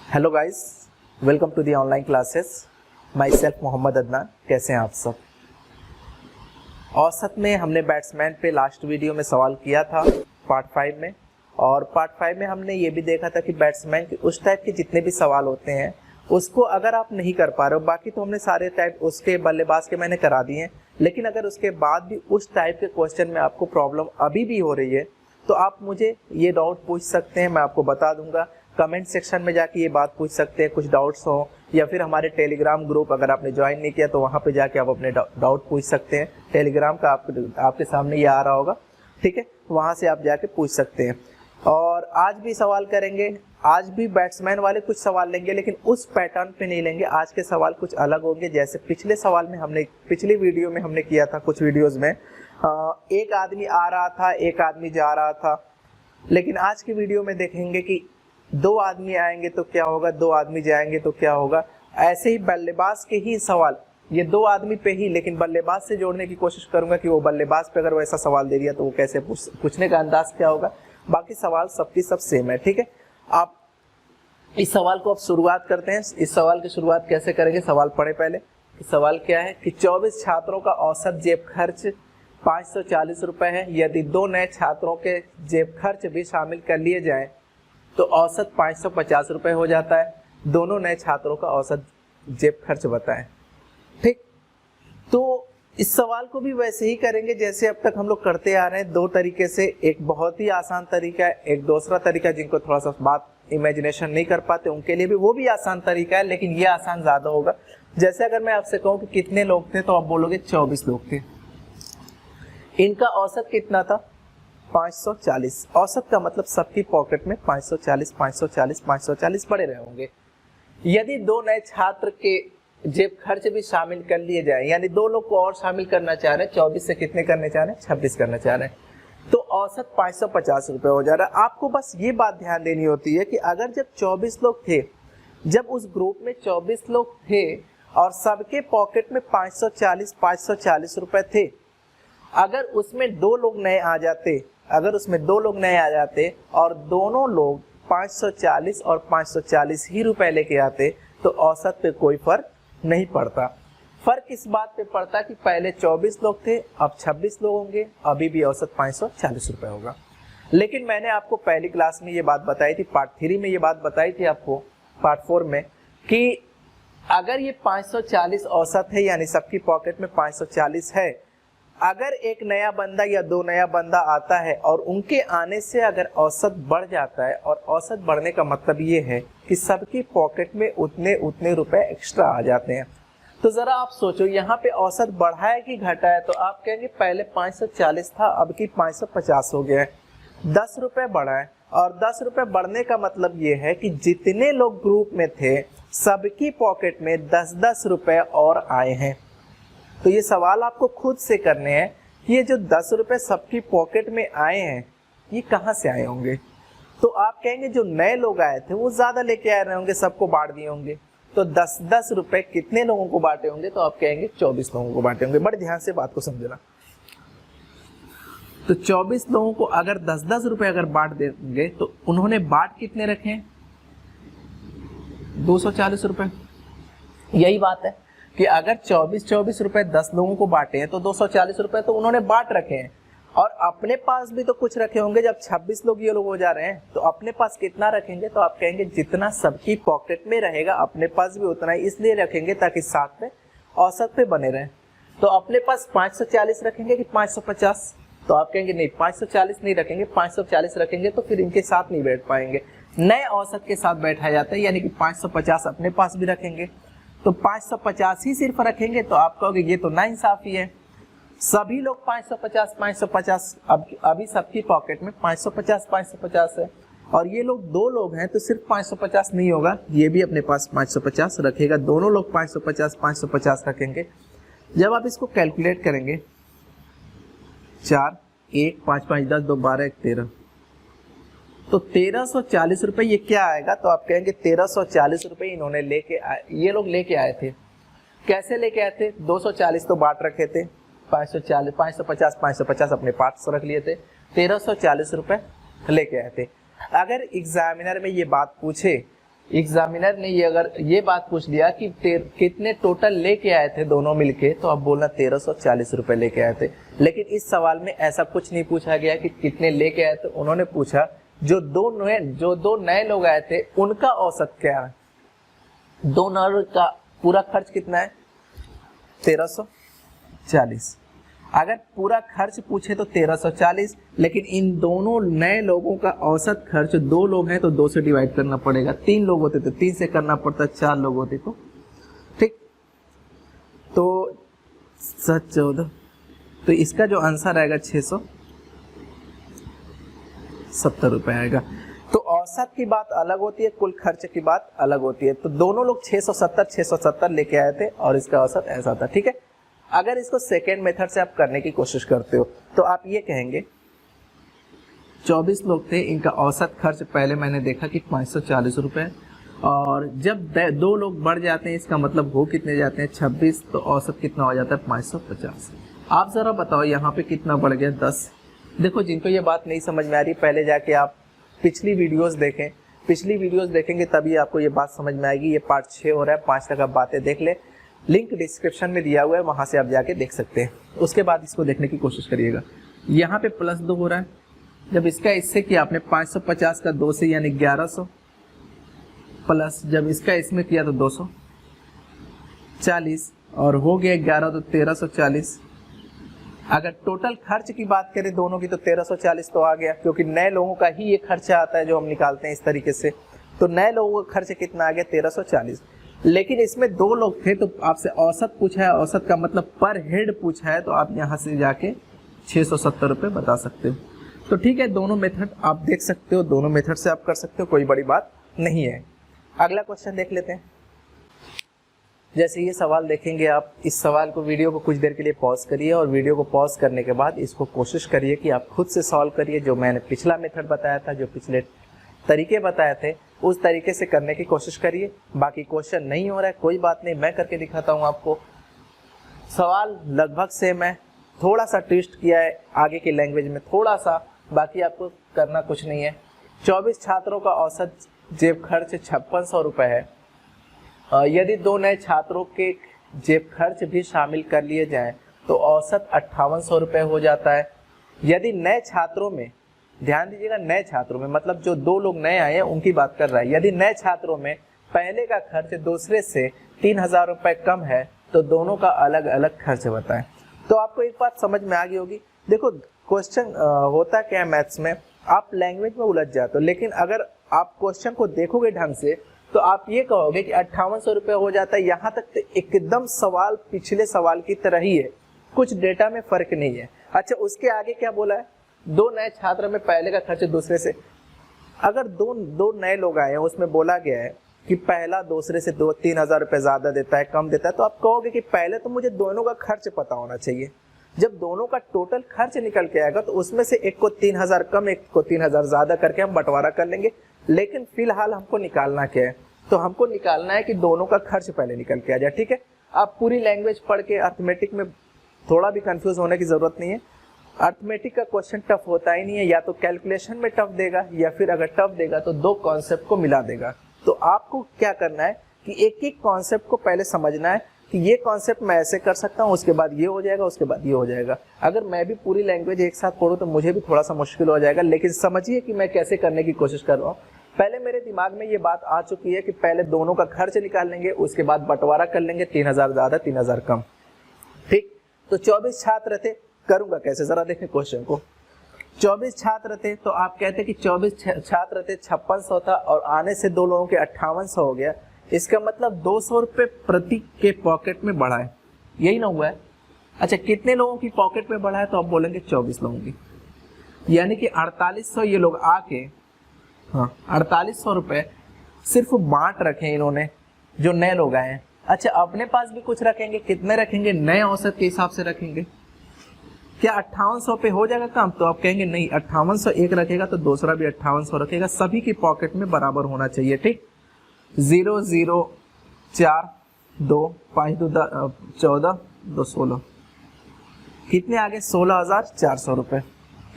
Hello guys, welcome to the online classes. Myself Mohammad Adnan. कैसे हैं आप सब? औसत में हमने बैट्समैन पे लास्ट वीडियो में सवाल किया था पार्ट 5 में, और पार्ट 5 में हमने ये भी देखा था कि बैट्समैन के उस टाइप के जितने भी सवाल होते हैं उसको अगर आप नहीं कर पा रहे हो, बाकी तो हमने सारे टाइप उसके बल्लेबाज के मैंने करा दिए हैं, लेकिन अगर उसके बाद भी उस टाइप के क्वेश्चन में आपको प्रॉब्लम अभी भी हो रही है तो आप मुझे ये डाउट पूछ सकते हैं, मैं आपको बता दूंगा। कमेंट सेक्शन में जाके ये बात पूछ सकते हैं, कुछ डाउट्स हो, या फिर हमारे टेलीग्राम ग्रुप अगर आपने ज्वाइन नहीं किया तो वहाँ पे जाके आप अपने डाउट पूछ सकते हैं। टेलीग्राम का आपके सामने ये आ रहा होगा, ठीक है, वहाँ से आप जाके पूछ सकते हैं। और आज भी सवाल करेंगे, आज भी बैट्समैन वाले कुछ सवाल लेंगे, लेकिन उस पैटर्न पे नहीं लेंगे। आज के सवाल कुछ अलग होंगे। जैसे पिछले सवाल में हमने पिछली वीडियो में हमने किया था, कुछ वीडियोज़ में एक आदमी आ रहा था, एक आदमी जा रहा था, लेकिन आज की वीडियो में देखेंगे कि दो आदमी आएंगे तो क्या होगा, दो आदमी जाएंगे तो क्या होगा। ऐसे ही बल्लेबाज के ही सवाल, ये दो आदमी पे ही, लेकिन बल्लेबाज से जोड़ने की कोशिश करूंगा कि वो बल्लेबाज पे अगर वो ऐसा सवाल दे दिया तो वो कैसे पूछने का अंदाज क्या होगा। बाकी सवाल सबकी सब सेम है, ठीक है। आप इस सवाल को अब शुरुआत करते हैं। इस सवाल की शुरुआत कैसे करेंगे, सवाल पढ़े पहले। सवाल क्या है कि 24 छात्रों का औसत जेब खर्च 540 रुपये है। यदि दो नए छात्रों के जेब खर्च भी शामिल कर लिए जाए तो औसत 550 रुपये हो जाता है। दोनों नए छात्रों का औसत जेब खर्च बताएं, ठीक। तो इस सवाल को भी वैसे ही करेंगे जैसे अब तक हम लोग करते आ रहे हैं, दो तरीके से। एक बहुत ही आसान तरीका है, एक दूसरा तरीका जिनको थोड़ा सा बात इमेजिनेशन नहीं कर पाते उनके लिए भी वो भी आसान तरीका है, लेकिन ये आसान ज़्यादा होगा। जैसे अगर मैं आपसे कहूँ कि कितने लोग थे तो आप बोलोगे 24 लोग थे। इनका औसत कितना था? 540। औसत का मतलब सबकी पॉकेट में 540 540 540 पड़े रहे होंगे। यदि दो नए छात्र के जेब खर्च भी शामिल कर लिए जाए, यानी दो लोग को और शामिल करना चाह रहे हैं, 24 से कितने करने चाह रहे हैं? 26 करना चाह रहे हैं, तो औसत 550 रुपये हो जा रहा है। आपको बस ये बात ध्यान देनी होती है कि अगर जब 24 लोग थे, जब उस ग्रुप में 24 लोग थे और सबके पॉकेट में 540 रुपये थे, अगर उसमें दो लोग नए आ जाते, अगर उसमें दो लोग नए आ जाते और दोनों लोग 540 और 540 ही रुपए लेके आते तो औसत पे कोई फर्क नहीं पड़ता। फर्क इस बात पे पड़ता कि पहले 24 लोग थे, अब 26 लोग होंगे, अभी भी औसत 540 रुपये होगा। लेकिन मैंने आपको पहली क्लास में ये बात बताई थी, पार्ट 3 में ये बात बताई थी आपको, पार्ट 4 में, कि अगर ये 540 औसत है, यानी सबकी पॉकेट में 540 है, अगर एक नया बंदा या दो नया बंदा आता है और उनके आने से अगर औसत बढ़ जाता है, और औसत बढ़ने का मतलब ये है कि सबकी पॉकेट में उतने उतने रुपए एक्स्ट्रा आ जाते हैं। तो ज़रा आप सोचो यहाँ पे औसत बढ़ा है कि घटा है? तो आप कहेंगे पहले 540 था, अब की 550 हो गया है, 10 रुपये बढ़ा है। और 10 रुपये बढ़ने का मतलब ये है कि जितने लोग ग्रुप में थे सबकी पॉकेट में 10-10 रुपये और आए हैं। तो ये सवाल आपको खुद से करने हैं कि ये जो 10 रुपये सबकी पॉकेट में आए हैं ये कहाँ से आए होंगे। तो आप कहेंगे जो नए लोग आए थे वो ज़्यादा लेके आए रहे होंगे, सबको बांट दिए होंगे। तो 10-10 रुपये कितने लोगों को बांटे होंगे? तो आप कहेंगे 24 लोगों को बांटे होंगे। बड़े ध्यान से बात को समझना। तो 24 लोगों को अगर 10-10 रुपये अगर बांट देंगे तो उन्होंने बांट कितने रखे हैं? 240 रुपये। यही बात है कि अगर 24 रुपए 10 लोगों को बांटे हैं तो 240 रुपए तो उन्होंने बांट रखे हैं, और अपने पास भी तो कुछ रखे होंगे। जब 26 लोग ये लोग हो जा रहे हैं तो अपने पास कितना रखेंगे? तो आप कहेंगे जितना सबकी पॉकेट में रहेगा अपने पास भी उतना ही इसलिए रखेंगे ताकि साथ में औसत पे बने रहें। तो अपने पास 540 रखेंगे कि 550? तो आप कहेंगे नहीं, 540 नहीं रखेंगे, 540 रखेंगे तो फिर इनके साथ नहीं बैठ पाएंगे। नए औसत के साथ बैठा जाता है, यानी कि 550 अपने पास भी रखेंगे। तो 550 ही सिर्फ रखेंगे तो आप कहोगे ये तो नाइंसाफी है। सभी लोग 550 अभी सबकी पॉकेट में 550 है, और ये लोग दो लोग हैं तो सिर्फ 550 नहीं होगा, ये भी अपने पास 550 रखेगा। दोनों लोग 550 रखेंगे। जब आप इसको कैलकुलेट करेंगे, 4 1 5 5 10 2 12 1 13, तो 1340 रुपये ये क्या आएगा? तो आप कहेंगे 1340 रुपये इन्होंने ये लोग लेके आए थे। कैसे लेके आए थे? 240 तो बांट रखे थे, 550 अपने पास रख लिए थे, 1340 रुपये लेके आए थे। अगर एग्जामिनर में ये बात पूछे एग्जामिनर ने ये अगर ये बात पूछ लिया कि कितने टोटल लेके आए थे दोनों मिलके, तो आप बोलना 1340 रुपए लेके आए थे। लेकिन इस सवाल में ऐसा कुछ नहीं पूछा गया कि कितने लेके आए थे। उन्होंने पूछा जो दो नए लोग आए थे उनका औसत क्या है। दो नए का पूरा खर्च कितना है 1340। अगर पूरा खर्च पूछे तो 1340, लेकिन इन दोनों नए लोगों का औसत खर्च, 2 लोग हैं तो 2 से डिवाइड करना पड़ेगा, 3 लोग होते तो 3 से करना पड़ता, 4 लोग होते तो ठीक। तो 14, तो इसका जो आंसर आएगा 670 रुपए आएगा। तो औसत की बात अलग होती है, कुल खर्च की बात अलग होती है। तो दोनों लोग 670 लेके आए थे और इसका औसत ऐसा था, ठीक है। अगर इसको सेकेंड मेथड से आप करने की कोशिश करते हो तो आप ये कहेंगे 24 लोग थे, इनका औसत खर्च पहले मैंने देखा कि 540 रुपए, और जब 2 लोग बढ़ जाते हैं इसका मतलब हो कितने जाते हैं 26, तो औसत कितना हो जाता है 550। आप ज़रा बताओ यहाँ पे कितना बढ़ गया 10। देखो जिनको ये बात नहीं समझ में आ रही पहले जाके आप पिछली वीडियोस देखें, पिछली वीडियोस देखेंगे तभी आपको ये बात समझ में आएगी। ये पार्ट 6 हो रहा है, 5 तक आप बातें देख ले, लिंक डिस्क्रिप्शन में दिया हुआ है, वहाँ से आप जाके देख सकते हैं। उसके बाद इसको देखने की कोशिश करिएगा। यहाँ पे +2 हो रहा है, जब इसका इससे किया आपने 550 का 2 से यानी 1100, प्लस जब इसका इसमें किया तो 240 और हो गया 11 तो 1340। अगर टोटल खर्च की बात करें दोनों की तो 1340 तो आ गया, क्योंकि नए लोगों का ही ये खर्चा आता है जो हम निकालते हैं इस तरीके से। तो नए लोगों का खर्च कितना आ गया 1340। लेकिन इसमें 2 लोग थे तो आपसे औसत पूछा है, औसत का मतलब पर हेड पूछा है, तो आप यहाँ से जाके 670 रुपये बता सकते हो। तो ठीक है, दोनों मेथड आप देख सकते हो, दोनों मेथड से आप कर सकते हो, कोई बड़ी बात नहीं है। अगला क्वेश्चन देख लेते हैं। जैसे ये सवाल देखेंगे आप, इस सवाल को वीडियो को कुछ देर के लिए पॉज करिए और वीडियो को पॉज करने के बाद इसको कोशिश करिए कि आप खुद से सॉल्व करिए। जो मैंने पिछला मेथड बताया था, जो पिछले तरीके बताए थे, उस तरीके से करने की कोशिश करिए। बाकी क्वेश्चन नहीं हो रहा है कोई बात नहीं, मैं करके दिखाता हूँ आपको। सवाल लगभग सेम है, थोड़ा सा ट्विस्ट किया है आगे की लैंग्वेज में थोड़ा सा, बाकी आपको करना कुछ नहीं है। 24 छात्रों का औसत जेब खर्च 5600 रुपये है। यदि 2 नए छात्रों के जेब खर्च भी शामिल कर लिए जाएं तो औसत 5800 रुपये हो जाता है। यदि नए छात्रों में, ध्यान दीजिएगा, नए छात्रों में मतलब जो 2 लोग नए आए हैं उनकी बात कर रहा है, यदि नए छात्रों में पहले का खर्च दूसरे से 3000 रुपये कम है तो दोनों का अलग अलग खर्च बताएं। तो आपको एक बात समझ में आ गई होगी। देखो क्वेश्चन होता क्या है मैथ्स में, आप लैंग्वेज में उलझ जाते हो, लेकिन अगर आप क्वेश्चन को देखोगे ढंग से तो आप ये कहोगे कि 5800 रुपये हो जाता है। यहाँ तक तो एकदम सवाल पिछले सवाल की तरह ही है, कुछ डेटा में फर्क नहीं है। अच्छा, उसके आगे क्या बोला है, 2 नए छात्र में पहले का खर्च दूसरे से। अगर दो नए लोग आए हैं, उसमें बोला गया है कि पहला दूसरे से 2-3 हज़ार रुपये ज़्यादा देता है, कम देता है, तो आप कहोगे कि पहले तो मुझे दोनों का खर्च पता होना चाहिए। जब दोनों का टोटल खर्च निकल के आएगा तो उसमें से एक को 3000 कम, एक को 3000 ज़्यादा करके हम बंटवारा कर लेंगे। लेकिन फिलहाल हमको निकालना क्या है, तो हमको निकालना है कि दोनों का खर्च पहले निकल के आ जाए। ठीक है, आप पूरी लैंग्वेज पढ़ के अर्थमेटिक में थोड़ा भी कंफ्यूज होने की ज़रूरत नहीं है। अर्थमेटिक का क्वेश्चन टफ होता ही नहीं है, या तो कैलकुलेशन में टफ देगा या फिर अगर टफ देगा तो 2 कॉन्सेप्ट को मिला देगा। तो आपको क्या करना है कि एक एक कॉन्सेप्ट को पहले समझना है कि ये कॉन्सेप्ट मैं ऐसे कर सकता हूँ, उसके बाद ये हो जाएगा, उसके बाद ये हो जाएगा। अगर मैं भी पूरी लैंग्वेज एक साथ पढ़ूँ तो मुझे भी थोड़ा सा मुश्किल हो जाएगा, लेकिन समझिए कि मैं कैसे करने की कोशिश कर रहा हूँ। पहले मेरे दिमाग में ये बात आ चुकी है कि पहले दोनों का खर्च निकाल लेंगे, उसके बाद बंटवारा कर लेंगे, 3000 ज़्यादा 3000 कम। ठीक, तो 24 छात्र थे, करूँगा कैसे जरा देखें क्वेश्चन को। 24 छात्र थे तो आप कहते कि 24 छात्र थे, 5600 था और आने से 2 लोगों के 5800 हो गया। इसका मतलब 200 रुपये प्रति के पॉकेट में बढ़ा है, यही ना हुआ है। अच्छा, कितने लोगों की पॉकेट में बढ़ा है, तो आप बोलेंगे 24 लोगों की, यानी कि 4800 ये लोग आके, हाँ 4800 रुपये सिर्फ बांट रखे इन्होंने जो नए लोग आए हैं। अच्छा, अपने पास भी कुछ रखेंगे, कितने रखेंगे, नए औसत के हिसाब से रखेंगे। क्या 5800 पे हो जाएगा काम, तो आप कहेंगे नहीं, 5800 एक रखेगा तो दूसरा भी 5800 रखेगा, सभी की पॉकेट में बराबर होना चाहिए। ठीक, 0 0 4 2 5 2 14 2 16, कितने आ गए 16400 रुपये।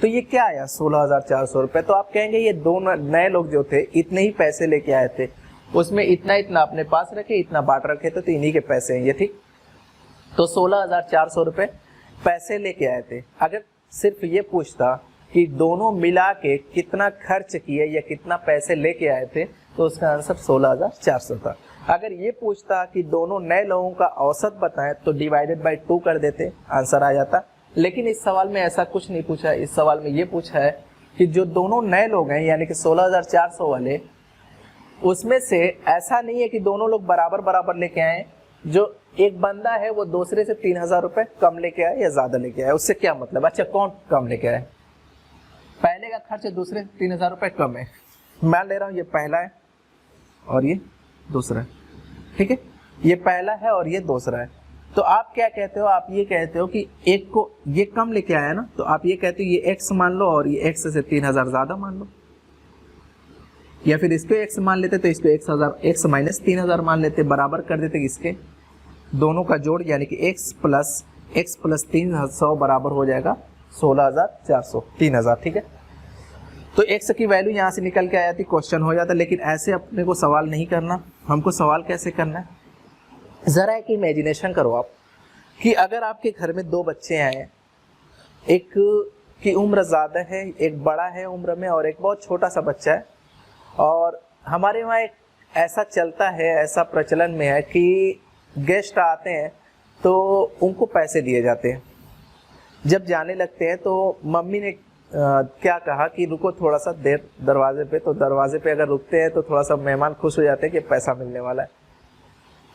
तो ये क्या आया 16400 रुपये। तो आप कहेंगे ये 2 नए लोग जो थे इतने ही पैसे लेके आए थे, उसमें इतना इतना अपने पास रखे, इतना बांट रखे, तो इन्हीं के पैसे हैं ये, ठीक। तो 16,400 रुपये पैसे लेके आए थे। अगर सिर्फ ये पूछता कि दोनों मिला के कितना खर्च किए या कितना पैसे लेके आए थे, तो उसका आंसर 16,400 था। अगर ये पूछता कि दोनों नए लोगों का औसत बताएं, तो डिवाइडेड बाय 2 कर देते, आंसर आ जाता। लेकिन इस सवाल में ऐसा कुछ नहीं पूछा है। इस सवाल में ये पूछा है कि जो दोनों नए लोग हैं, यानी कि 16,400 वाले, उसमें से ऐसा नहीं है कि दोनों लोग बराबर बराबर लेके आए। जो एक बंदा है वो दूसरे से 3,000 रुपये कम लेके आए या ज़्यादा लेके आए, उससे क्या मतलब। अच्छा, कौन कम लेके आए? पहले का खर्च दूसरे 3,000 रुपये कम है। मैं ले रहा हूँ, ये पहला है और ये दूसरा है, ठीक है। ये पहला है और ये दूसरा है। तो आप क्या कहते हो? आप ये कहते हो कि एक को ये कम लेके आया ना, तो आप ये कहते हो ये x मान लो और ये x से 3,000 ज़्यादा मान लो, या फिर इसको x मान लेते तो इसको x माइनस 3,000 मान लेते, बराबर कर देते इसके दोनों का जोड़, यानी कि x प्लस 300 बराबर हो जाएगा 16,400, 3,000, ठीक है। तो x की वैल्यू यहाँ से निकल के आ जाती, क्वेश्चन हो जाता। लेकिन ऐसे अपने को सवाल नहीं करना। हमको सवाल कैसे करना है, ज़रा एक इमेजिनेशन करो आप कि अगर आपके घर में 2 बच्चे हैं, एक की उम्र ज़्यादा है, एक बड़ा है उम्र में, और एक बहुत छोटा सा बच्चा है। और हमारे वहाँ एक ऐसा चलता है, ऐसा प्रचलन में है कि गेस्ट आते हैं तो उनको पैसे दिए जाते हैं। जब जाने लगते हैं तो मम्मी ने क्या कहा कि रुको थोड़ा सा देर दरवाजे पे, तो दरवाजे पे अगर रुकते हैं तो थोड़ा सा मेहमान खुश हो जाते हैं कि पैसा मिलने वाला है।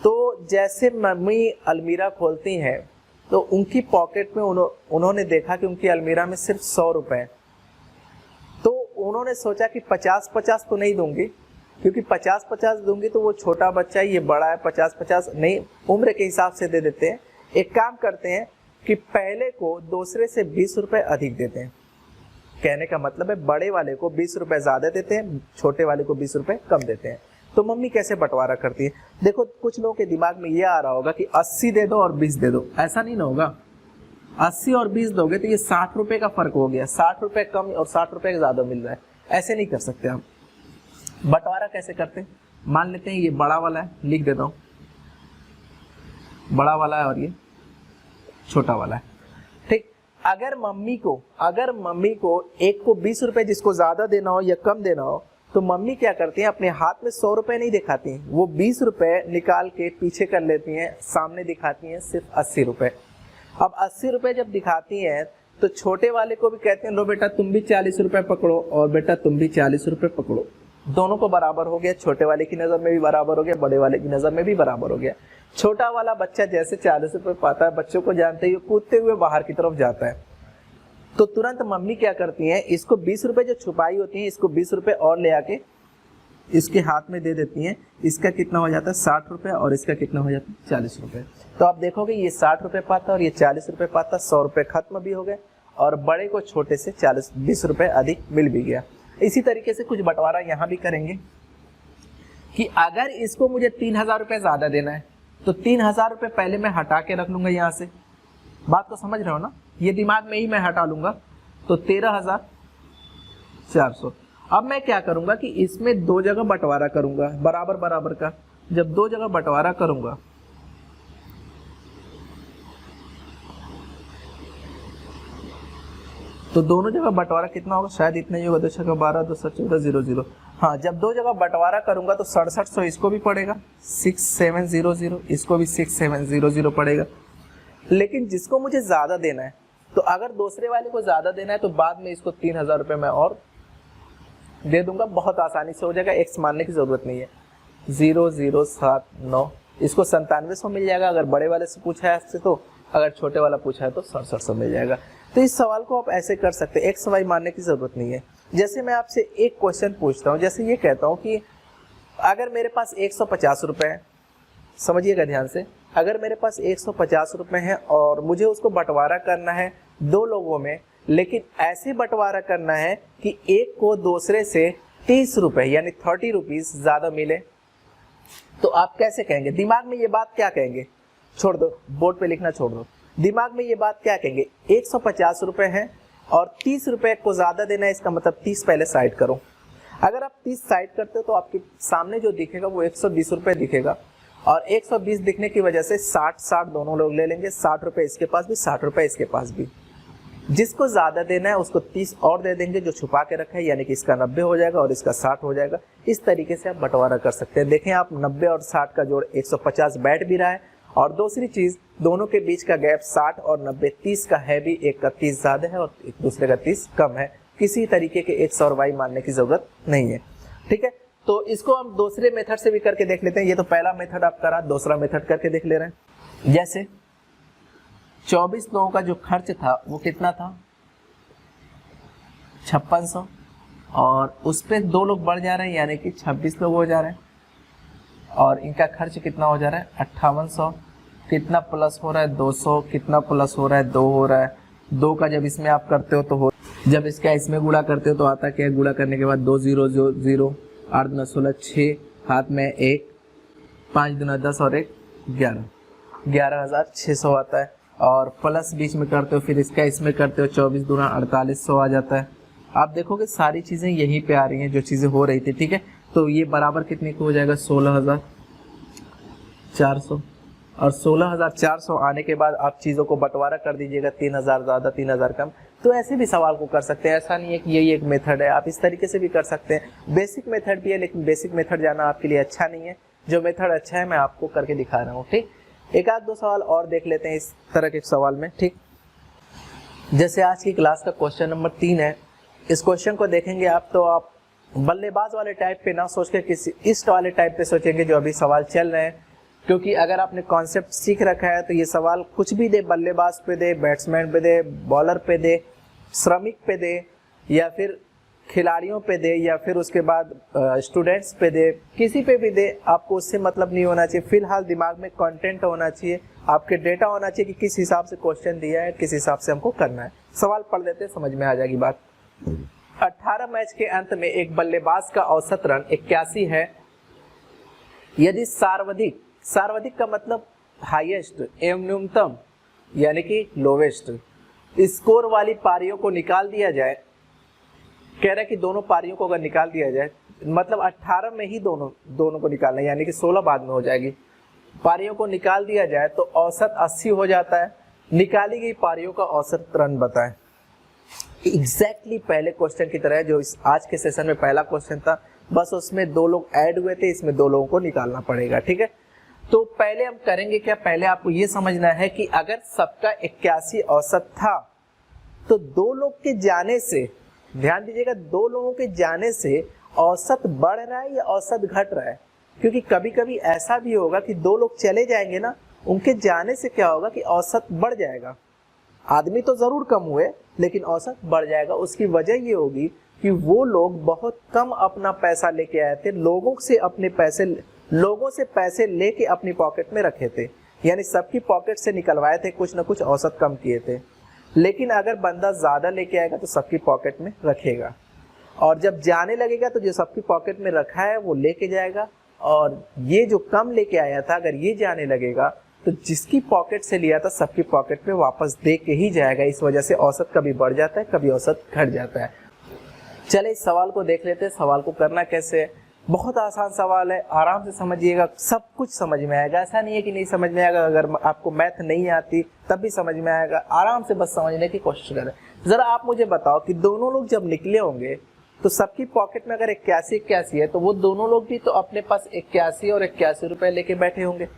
तो जैसे मम्मी अलमीरा खोलती हैं तो उनकी पॉकेट में उन्होंने देखा कि उनकी अलमीरा में सिर्फ 100 रुपये हैं। तो उन्होंने सोचा कि 50-50 तो नहीं दूंगी, क्योंकि 50-50 दूंगी तो वो छोटा बच्चा है, ये बड़ा है, 50-50 नहीं, उम्र के हिसाब से दे देते हैं। एक काम करते हैं कि पहले को दूसरे से 20 रुपये अधिक देते हैं। कहने का मतलब है बड़े वाले को 20 रुपये ज़्यादा देते हैं, छोटे वाले को 20 रुपये कम देते हैं। तो मम्मी कैसे बंटवारा करती है? देखो, कुछ लोगों के दिमाग में ये आ रहा होगा कि 80 दे दो और 20 दे दो। ऐसा नहीं ना होगा। 80 और 20 दोगे तो ये 60 रुपये का फर्क हो गया, 60 रुपये कम और 60 रुपये ज़्यादा मिल रहा है। ऐसे नहीं कर सकते हम। बंटवारा कैसे करते हैं? मान लेते हैं ये बड़ा वाला है, लिख देता हूँ, बड़ा वाला है और ये छोटा वाला है, ठीक। अगर मम्मी को एक को 20 रुपये जिसको ज़्यादा देना हो या कम देना हो, तो मम्मी क्या करती हैं, अपने हाथ में 100 रुपये नहीं दिखाती हैं, वो 20 रुपये निकाल के पीछे कर लेती हैं, सामने दिखाती हैं सिर्फ 80 रुपये। अब 80 रुपये जब दिखाती हैं तो छोटे वाले को भी कहते हैं लो बेटा तुम भी 40 रुपये पकड़ो, और बेटा तुम भी 40 रुपये पकड़ो। दोनों को बराबर हो गया, छोटे वाले की नज़र में भी बराबर हो गया, बड़े वाले की नज़र में भी बराबर हो गया। छोटा वाला बच्चा जैसे 40 रुपये पाता है, बच्चों को जानते ही कूदते हुए बाहर की तरफ जाता है। तो तुरंत मम्मी क्या करती हैं, इसको 20 रुपये जो छुपाई होती हैं, इसको 20 रुपये और ले आके इसके हाथ में दे देती हैं। इसका कितना हो जाता है 60 रुपये, और इसका कितना हो जाता है 40 रुपये। तो आप देखोगे ये 60 रुपये पाता और ये 40 रुपये पाता, 100 रुपये खत्म भी हो गए, और बड़े को छोटे से 20 रुपये अधिक मिल भी गया। इसी तरीके से कुछ बंटवारा यहाँ भी करेंगे कि अगर इसको मुझे 3,000 रुपये ज़्यादा देना है, तो 3,000 रुपये पहले मैं हटा के रख लूँगा यहाँ से। बात को समझ रहे हो ना? ये दिमाग में ही मैं हटा लूँगा, तो 13,400। अब मैं क्या करूँगा कि इसमें 2 जगह बंटवारा करूँगा, बराबर बराबर का। जब 2 जगह बंटवारा करूँगा तो दोनों जगह बंटवारा कितना होगा, शायद इतना ही होगा, 2 छक्का 12, 2 7 14 0 0। हाँ, जब 2 जगह बंटवारा करूंगा तो 6700 इसको भी पड़ेगा, 6700 इसको भी 6700 पड़ेगा। लेकिन जिसको मुझे ज़्यादा देना है, तो अगर दूसरे वाले को ज़्यादा देना है तो बाद में इसको 3,000 रुपये मैं और दे दूंगा, बहुत आसानी से हो जाएगा, एक्स मानने की ज़रूरत नहीं है। 0079 इसको 9700 मिल जाएगा अगर बड़े वाले से पूछा है आपसे, तो अगर छोटे वाला पूछा है तो 6700 मिल जाएगा। तो इस सवाल को आप ऐसे कर सकते हैं, एक्स वाई मानने की ज़रूरत नहीं है। जैसे मैं आपसे एक क्वेश्चन पूछता हूँ, जैसे ये कहता हूँ कि अगर मेरे पास 150 रुपये है, समझिएगा ध्यान से, अगर मेरे पास 150 रुपये हैं और मुझे उसको बंटवारा करना है 2 लोगों में, लेकिन ऐसे बंटवारा करना है कि एक को दूसरे से 30 रुपये यानी 30 रुपीज़ ज़्यादा मिले, तो आप कैसे कहेंगे? दिमाग में ये बात क्या कहेंगे? छोड़ दो, बोर्ड पे लिखना छोड़ दो। दिमाग में ये बात क्या कहेंगे? 150 रुपये हैं और 30 रुपये को ज़्यादा देना है, इसका मतलब 30 पहले साइड करो। अगर आप 30 साइड करते हो तो आपके सामने जो दिखेगा वो 120 रुपये दिखेगा, और 120 दिखने की वजह से 60 दोनों लोग ले लेंगे, 60 रुपये इसके पास भी, 60 रुपये इसके पास भी। जिसको ज़्यादा देना है उसको 30 और दे देंगे जो छुपा के रखा है, यानी कि इसका 90 हो जाएगा और इसका 60 हो जाएगा। इस तरीके से आप बंटवारा कर सकते हैं। देखें आप 90 और 60 का जोड़ 150 बैठ भी रहा है, और दूसरी चीज़ दोनों के बीच का गैप 60 और 90 30 का है भी, एक का 30 ज़्यादा है और एक दूसरे का 30 कम है। किसी तरीके के एक्स और वाई मानने की ज़रूरत नहीं है, ठीक है। तो इसको हम दूसरे मेथड से भी करके देख लेते हैं। ये तो पहला मेथड आप करा, दूसरा मेथड करके देख ले रहे हैं। जैसे 24 लोगों का जो खर्च था वो कितना था, 5600, और उस पर 2 लोग बढ़ जा रहे हैं यानी कि 26 लोग हो जा रहे हैं, और इनका खर्च कितना हो जा रहा है 5800। कितना प्लस हो रहा है 200, कितना प्लस हो रहा है 2 हो रहा है। 2 का जब इसमें आप करते हो तो हो, जब इसका इसमें गुणा करते हो तो आता क्या है, गुणा करने के बाद 2 0 0, 8 9 16, 6 हाथ में 1, 5 दूना 10 और 1 11, 11,600 आता है। और प्लस बीच में करते हो, फिर इसका इसमें करते हो, 24 दूना 4800 आ जाता है। आप देखोगे सारी चीज़ें यहीं पे आ रही हैं जो चीज़ें हो रही थी, ठीक है। तो ये बराबर कितने को हो जाएगा 16,400, और 16,400 आने के बाद आप चीज़ों को बंटवारा कर दीजिएगा, 3,000 ज़्यादा 3,000 कम। तो ऐसे भी सवाल को कर सकते हैं, ऐसा नहीं है कि यही एक मेथड है, आप इस तरीके से भी कर सकते हैं। बेसिक मेथड भी है, लेकिन बेसिक मेथड जाना आपके लिए अच्छा नहीं है। जो मेथड अच्छा है मैं आपको करके दिखा रहा हूँ, ठीक। एक आध दो सवाल और देख लेते हैं इस तरह के सवाल में, ठीक। जैसे आज की क्लास का क्वेश्चन नंबर 3 है। इस क्वेश्चन को देखेंगे आप तो आप बल्लेबाज वाले टाइप पे ना सोच के किसी इस वाले टाइप पे सोचेंगे जो अभी सवाल चल रहे हैं, क्योंकि अगर आपने कॉन्सेप्ट सीख रखा है तो ये सवाल कुछ भी दे, बल्लेबाज पे दे, बैट्समैन पे दे, बॉलर पे दे, श्रमिक पे दे, या फिर खिलाड़ियों पे दे, या फिर उसके बाद स्टूडेंट्स पे दे, किसी पे भी दे, आपको उससे मतलब नहीं होना चाहिए। फिलहाल दिमाग में कंटेंट होना चाहिए, आपके डेटा होना चाहिए कि किस हिसाब से क्वेश्चन दिया है, किस हिसाब से हमको करना है। सवाल पढ़ लेते हैं, समझ में आ जाएगी बात। 18 मैच के अंत में एक बल्लेबाज का औसत रन 81 है। यदि सर्वाधिक का मतलब हाईएस्ट एवं न्यूनतम यानी कि लोवेस्ट स्कोर वाली पारियों को निकाल दिया जाए, कह रहा है कि दोनों पारियों को अगर निकाल दिया जाए, मतलब 18 में ही दोनों को निकालना है, यानी कि 16 बाद में हो जाएगी। पारियों को निकाल दिया जाए तो औसत 80 हो जाता है। निकाली गई पारियों का औसत रन बताएं। एग्जैक्टली पहले क्वेश्चन की तरह जो इस आज के सेशन में पहला क्वेश्चन था, बस उसमें 2 लोग ऐड हुए थे, इसमें 2 लोगों को निकालना पड़ेगा, ठीक है। तो पहले हम करेंगे क्या, पहले आपको ये समझना है कि अगर सबका 81 औसत था तो 2 लोग के जाने से, ध्यान दीजिएगा, 2 लोगों के जाने से औसत बढ़ रहा है या औसत घट रहा है। क्योंकि कभी कभी ऐसा भी होगा कि 2 लोग चले जाएंगे ना, उनके जाने से क्या होगा कि औसत बढ़ जाएगा। आदमी तो जरूर कम हुए लेकिन औसत बढ़ जाएगा। उसकी वजह ये होगी कि वो लोग बहुत कम अपना पैसा लेके आए थे, लोगों से पैसे लेके अपनी पॉकेट में रखे थे, यानी सबकी पॉकेट से निकलवाए थे, कुछ ना कुछ औसत कम किए थे। लेकिन अगर बंदा ज़्यादा लेके आएगा तो सबकी पॉकेट में रखेगा, और जब जाने लगेगा तो जो सबकी पॉकेट में रखा है वो लेके जाएगा, और ये जो कम लेके आया था अगर ये जाने लगेगा तो जिसकी पॉकेट से लिया था सबकी पॉकेट में वापस दे के ही जाएगा। इस वजह से औसत कभी बढ़ जाता है, कभी औसत घट जाता है। चले इस सवाल को देख लेते हैं। सवाल को करना कैसे है, बहुत आसान सवाल है, आराम से समझिएगा, सब कुछ समझ में आएगा। ऐसा नहीं है कि नहीं समझ में आएगा, अगर आपको मैथ नहीं आती तब भी समझ में आएगा। आराम से बस समझने की कोशिश करें। जरा आप मुझे बताओ कि दोनों लोग जब निकले होंगे तो सबकी पॉकेट में अगर 81 है तो वो दोनों लोग भी तो अपने पास 81 और 81 रुपए लेके बैठे होंगे,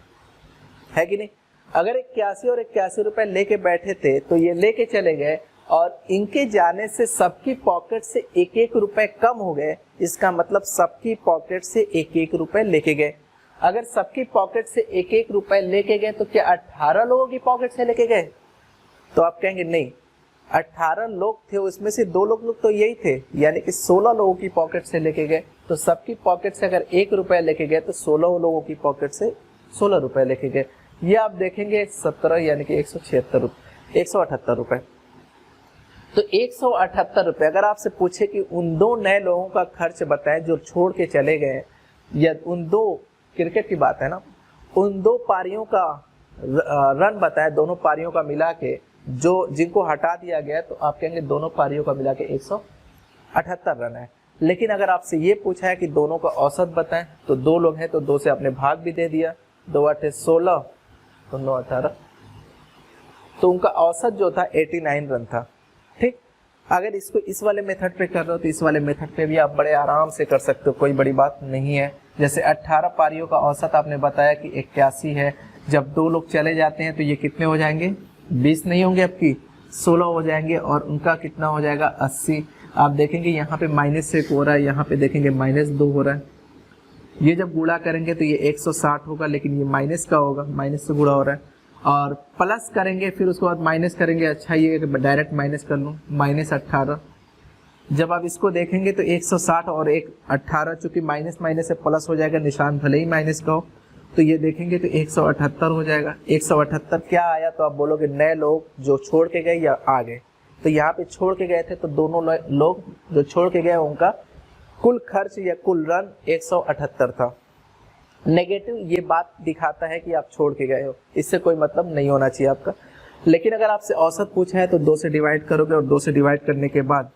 है कि नहीं। अगर 81 और 81 रुपए लेके बैठे थे तो ये लेके चले गए, और इनके जाने से सबकी पॉकेट से 1-1 रुपए कम हो गए। इसका मतलब सबकी पॉकेट से 1-1 रुपए लेके गए। अगर सबकी पॉकेट से 1-1 रुपए लेके गए तो क्या 18 लोगों की पॉकेट से लेके गए? तो आप कहेंगे नहीं, 18 लोग थे, उसमें से 2 लोग तो यही थे, यानी कि 16 लोगों की पॉकेट से लेके गए। तो सबकी पॉकेट से अगर 1 रुपए लेके गए तो 16 लोगों की पॉकेट से 16 रुपए लेके गए। ये आप देखेंगे 17 यानी कि 178 रुपए। तो 178 रुपए अगर आपसे पूछे कि उन 2 नए लोगों का खर्च बताएं जो छोड़ के चले गए, या उन 2, क्रिकेट की बात है ना, उन 2 पारियों का रन बताएं, दोनों पारियों का मिला के, जो जिनको हटा दिया गया, तो आप कहेंगे दोनों पारियों का मिला के 178 रन है। लेकिन अगर आपसे ये पूछा है कि दोनों का औसत बताएं, तो 2 लोग हैं तो 2 से आपने भाग भी दे दिया, 2 8 16 तो 9 18, तो उनका औसत जो था 89 रन था। ठीक, अगर इसको इस वाले मेथड पे कर रहे हो तो इस वाले मेथड पे भी आप बड़े आराम से कर सकते हो, कोई बड़ी बात नहीं है। जैसे 18 पारियों का औसत आपने बताया कि 81 है, जब 2 लोग चले जाते हैं तो ये कितने हो जाएंगे, 20 नहीं होंगे आपकी, 16 हो जाएंगे, और उनका कितना हो जाएगा 80। आप देखेंगे यहाँ पे -1 हो रहा है, यहाँ पे देखेंगे -2 हो रहा है। ये जब गुणा करेंगे तो ये 160 होगा, लेकिन ये माइनस का होगा, माइनस से गुणा हो रहा है, और प्लस करेंगे फिर उसके बाद माइनस करेंगे। अच्छा, ये डायरेक्ट माइनस कर लूँ, -18। जब आप इसको देखेंगे तो 160 और 18, चूंकि माइनस माइनस से प्लस हो जाएगा, निशान भले ही माइनस का हो, तो ये देखेंगे तो 178 हो जाएगा। 178 क्या आया, तो आप बोलोगे नए लोग जो छोड़ के गए या आ गए। तो यहाँ पे छोड़ के गए थे, तो दोनों लोग जो छोड़ के गए उनका कुल खर्च या कुल रन 178 था। नेगेटिव ये बात दिखाता है कि आप छोड़ के गए हो, इससे कोई मतलब नहीं होना चाहिए आपका। लेकिन अगर आपसे औसत पूछा है तो 2 से डिवाइड करोगे, और 2 से डिवाइड करने के बाद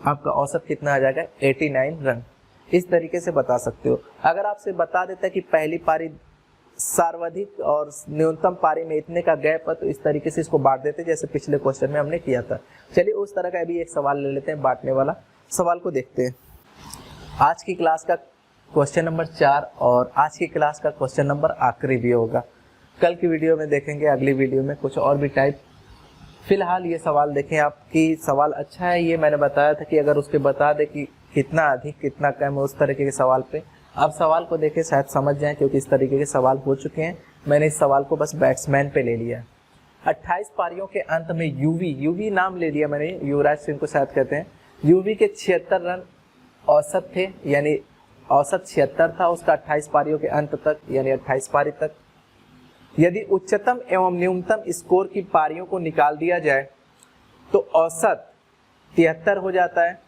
आपका औसत कितना आ जाएगा, 89 रन। इस तरीके से बता सकते हो। अगर आपसे बता देता है कि पहली पारी सर्वाधिक और न्यूनतम पारी में इतने का गैप है, तो इस तरीके से इसको बांट देते जैसे पिछले क्वेश्चन में हमने किया था। चलिए उस तरह का अभी एक सवाल ले लेते हैं, बांटने वाला सवाल को देखते हैं। आज की क्लास का क्वेश्चन नंबर 4 और आज की क्लास का क्वेश्चन नंबर आखिरी भी होगा। कल की वीडियो में देखेंगे, अगली वीडियो में कुछ और भी टाइप। फिलहाल ये सवाल देखें, आपकी सवाल अच्छा है। ये मैंने बताया था कि अगर उसके बता दे कि कितना अधिक कितना कम है, उस तरीके के सवाल पे अब सवाल को देखें, शायद समझ जाएं, क्योंकि इस तरीके के सवाल हो चुके हैं। मैंने इस सवाल को बस बैट्समैन पे ले लिया। 28 पारियों के अंत में यूवी नाम ले लिया मैंने, युवराज सिंह को शायद कहते हैं। यूवी के 76 रन औसत थे, यानी औसत 76 था उसका 28 पारियों के अंत तक, यानी 28 पारी तक। यदि उच्चतम एवं न्यूनतम स्कोर की पारियों को निकाल दिया जाए तो औसत 73 हो जाता है।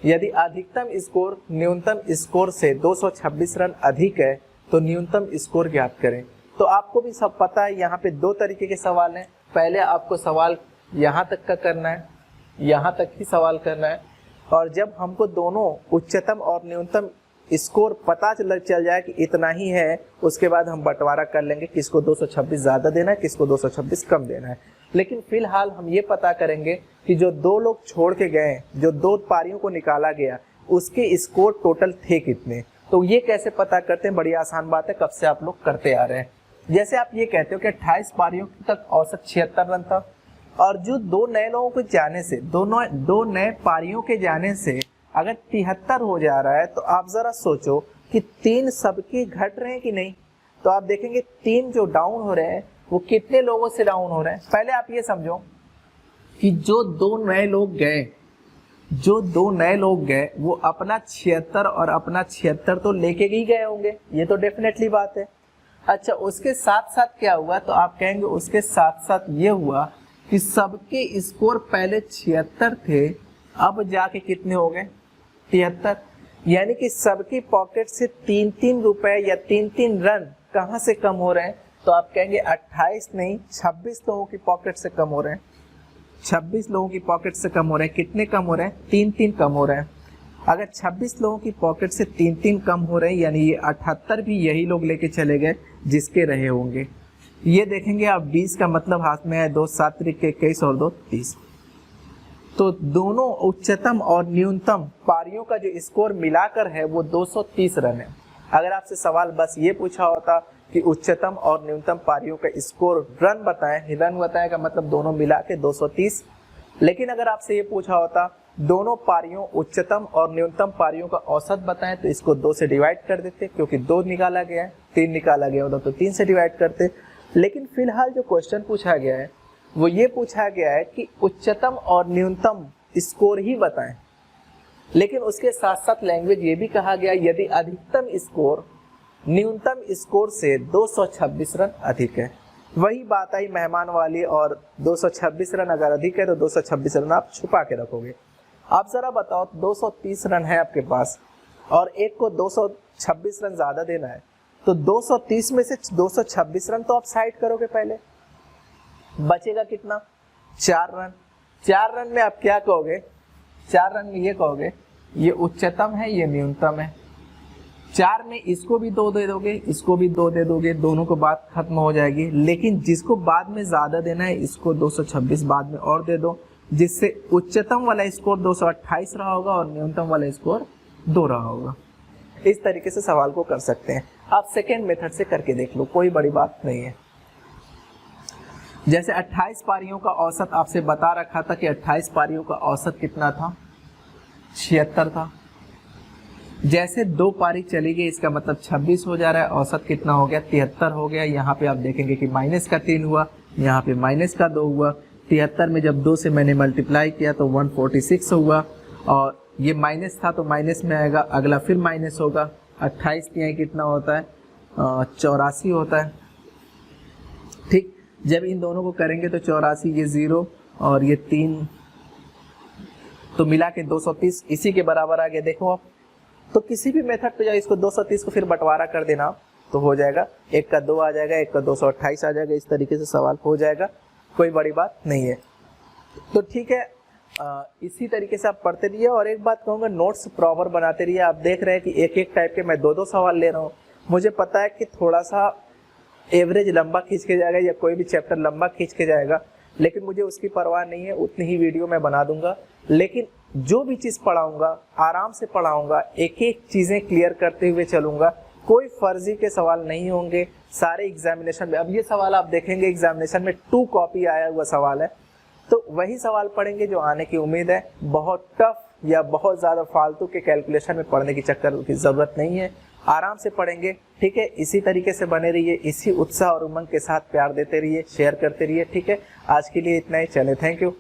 यदि अधिकतम स्कोर न्यूनतम स्कोर से 226 रन अधिक है तो न्यूनतम स्कोर ज्ञात करें। तो आपको भी सब पता है, यहाँ पे 2 तरीके के सवाल हैं। पहले आपको सवाल यहाँ तक का करना है, यहाँ तक ही सवाल करना है, और जब हमको दोनों उच्चतम और न्यूनतम स्कोर पता चल जाए कि इतना ही है, उसके बाद हम बंटवारा कर लेंगे किसको 226 ज़्यादा देना है, किसको 226 कम देना है। लेकिन फिलहाल हम ये पता करेंगे कि जो 2 लोग छोड़ के गए, जो 2 पारियों को निकाला गया, उसके स्कोर टोटल थे कितने। तो ये कैसे पता करते हैं, बड़ी आसान बात है, कब से आप लोग करते आ रहे हैं। जैसे आप ये कहते हो कि 28 पारियों तक औसत 76 रन था, और जो 2 नए लोगों को जाने से, दो नए पारियों के जाने से अगर 73 हो जा रहा है, तो आप जरा सोचो कि 3 सबके घट रहे हैं कि नहीं। तो आप देखेंगे 3 जो डाउन हो रहे हैं वो कितने लोगों से डाउन हो रहे हैं। पहले आप ये समझो कि जो 2 नए लोग गए वो अपना 76 और अपना 76 तो लेके ही गए होंगे, ये तो डेफिनेटली बात है। अच्छा, उसके साथ साथ क्या हुआ, तो आप कहेंगे उसके साथ साथ ये हुआ कि सबके स्कोर पहले 76 थे, अब जाके कितने हो गए 73, यानी कि सबकी पॉकेट से 3-3 रुपए या 3-3 रन कहाँ से कम हो रहे हैं। तो आप कहेंगे 28 नहीं 26 लोगों की पॉकेट से कम हो रहे हैं। 26 लोगों की पॉकेट से कम हो रहे हैं। कितने कम हो रहे हैं, 3-3 कम हो रहे हैं। अगर 26 लोगों की पॉकेट से 3-3 कम हो रहे हैं, यानी ये 78 भी यही लोग लेके चले गए जिसके रहे होंगे। ये देखेंगे आप, 20 का मतलब हाथ में है, 2 7 21 और 2 30। तो दोनों उच्चतम और न्यूनतम पारियों का जो स्कोर मिलाकर है वो 230 रन है। अगर आपसे सवाल बस ये पूछा होता कि उच्चतम और न्यूनतम पारियों का स्कोर रन बताएं का मतलब दोनों मिला के 230। लेकिन अगर आपसे ये पूछा होता दोनों पारियों उच्चतम और न्यूनतम पारियों का औसत बताएं, तो इसको 2 से डिवाइड कर देते, क्योंकि 2 निकाला गया है, 3 निकाला गया होता तो 3 से डिवाइड करते। लेकिन फिलहाल जो क्वेश्चन पूछा गया है वो ये पूछा गया है कि उच्चतम और न्यूनतम स्कोर ही बताएं, लेकिन उसके साथ साथ लैंग्वेज ये भी कहा गया यदि अधिकतम स्कोर न्यूनतम स्कोर से 226 रन अधिक है। वही बात आई मेहमान वाली, और 226 रन अगर अधिक है तो 226 रन आप छुपा के रखोगे। आप जरा बताओ, 230 रन है आपके पास और एक को 226 रन ज्यादा देना है, तो 230 में से 226 रन तो आप साइड करोगे, पहले बचेगा कितना, 4 रन। 4 रन में आप क्या कहोगे, 4 रन में ये कहोगे ये उच्चतम है, ये न्यूनतम है। 4 में इसको भी 2 दे दोगे, इसको भी 2 दे दोगे, दोनों को बात खत्म हो जाएगी। लेकिन जिसको बाद में ज़्यादा देना है इसको 226 बाद में और दे दो, जिससे उच्चतम वाला स्कोर 228 रहा होगा और न्यूनतम वाला स्कोर 2 रहा होगा। इस तरीके से सवाल को कर सकते हैं। आप सेकेंड मेथड से करके देख लो, कोई बड़ी बात नहीं है। जैसे 28 पारियों का औसत आपसे बता रखा था कि 28 पारियों का औसत कितना था, 76 था। जैसे 2 पारी चली गई इसका मतलब 26 हो जा रहा है, औसत कितना हो गया, 73 हो गया। यहाँ पे आप देखेंगे कि माइनस का 3 हुआ, यहाँ पे माइनस का 2 हुआ। 73 में जब 2 से मैंने मल्टीप्लाई किया तो 146 हुआ, और ये माइनस था तो माइनस में आएगा, अगला फिर माइनस होगा। 28 तिहाई कितना होता है, 84 होता है। ठीक, जब इन दोनों को करेंगे तो 84, ये 0 और ये 3, तो मिला के 230 इसी के बराबर आ गया। देखो आप, तो किसी भी मेथड पे जाओ, इसको 230 को फिर बंटवारा कर देना तो हो जाएगा। 1 का 2 आ जाएगा, 1 का 228 आ जाएगा। इस तरीके से सवाल हो जाएगा, कोई बड़ी बात नहीं है। तो ठीक है, इसी तरीके से आप पढ़ते रहिए। और एक बात कहूँगा, नोट्स प्रॉपर बनाते रहिए। आप देख रहे हैं कि एक एक टाइप के मैं 2-2 सवाल ले रहा हूँ। मुझे पता है कि थोड़ा सा एवरेज लंबा खींच के जाएगा या कोई भी चैप्टर लंबा खींच के जाएगा, लेकिन मुझे उसकी परवाह नहीं है, उतनी ही वीडियो मैं बना दूंगा। लेकिन जो भी चीज़ पढ़ाऊंगा आराम से पढ़ाऊंगा, एक एक चीज़ें क्लियर करते हुए चलूंगा। कोई फर्जी के सवाल नहीं होंगे सारे एग्जामिनेशन में। अब ये सवाल आप देखेंगे एग्जामिनेशन में 2 कॉपी आया हुआ सवाल है, तो वही सवाल पढ़ेंगे जो आने की उम्मीद है। बहुत टफ या बहुत ज़्यादा फालतू के कैलकुलेशन में पढ़ने की चक्कर की ज़रूरत नहीं है, आराम से पढ़ेंगे। ठीक है, इसी तरीके से बने रहिए, इसी उत्साह और उमंग के साथ प्यार देते रहिए, शेयर करते रहिए। ठीक है, आज के लिए इतना ही, चले, थैंक यू।